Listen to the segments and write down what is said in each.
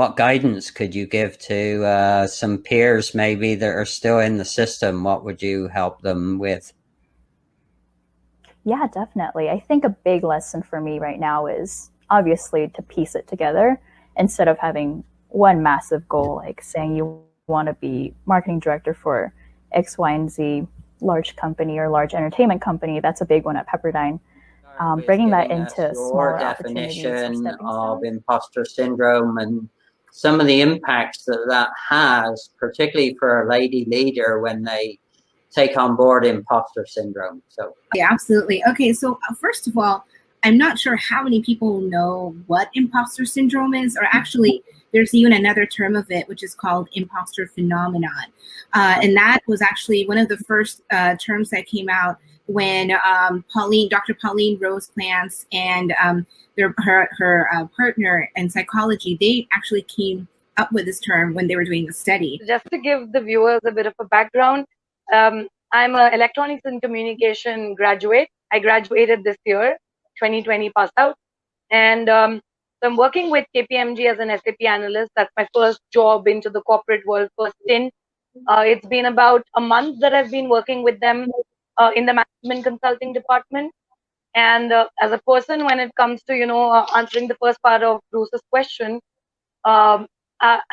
what guidance could you give to some peers maybe that are still in the system? What would you help them with? Yeah, definitely. I think a big lesson for me right now is obviously to piece it together instead of having one massive goal, like saying you want to be marketing director for X, Y, and Z large company or large entertainment company. That's a big one at Pepperdine. With Bringing that giving us into your smaller opportunities or definition stepping of stones. imposter syndrome and some of the impacts that that has, particularly for a lady leader when they take on board imposter syndrome. So, yeah, absolutely. Okay, so first of all, I'm not sure how many people know what imposter syndrome is, or actually, there's even another term of it, which is called imposter phenomenon. And that was actually one of the first terms that came out when Dr. Pauline Rose-Clance and her partner in psychology, they actually came up with this term when they were doing the study. Just to give the viewers a bit of a background, I'm an electronics and communication graduate. I graduated this year, 2020 passed out. And so I'm working with KPMG as an SAP analyst. That's my first job into the corporate world, first stint. It's been about a month that I've been working with them in the management consulting department. And as a person, when it comes to, answering the first part of Bruce's question, I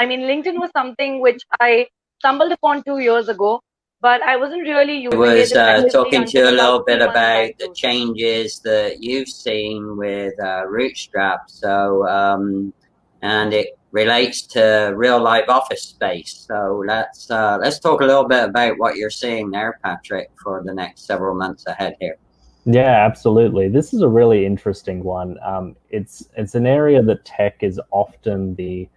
mean, LinkedIn was something which I stumbled upon 2 years ago, but I wasn't really using I was it effectively talking to you a until little about bit 3 months about back. the changes that you've seen with Rootstrap. So, and it relates to real life office space. So let's talk a little bit about what you're seeing there, Patrick, for the next several months ahead here. Yeah, absolutely. This is a really interesting one. It's an area that tech is often the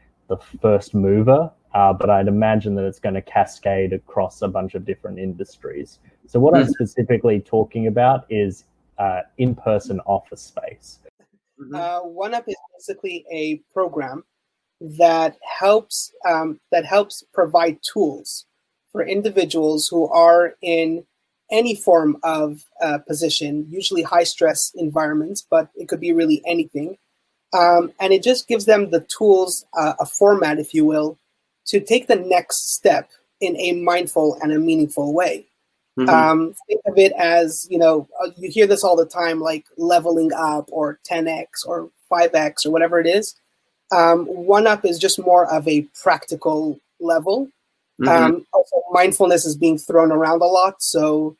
first mover, but I'd imagine that it's going to cascade across a bunch of different industries. So what I'm specifically talking about is in-person office space. OneUp is basically a program that helps provide tools for individuals who are in any form of position, usually high stress environments, but it could be really anything. And it just gives them the tools, a format, if you will, to take the next step in a mindful and a meaningful way. Think of it as, you hear this all the time, like leveling up or 10x or 5x or whatever it is. OneUp is just more of a practical level. Also, mindfulness is being thrown around a lot. So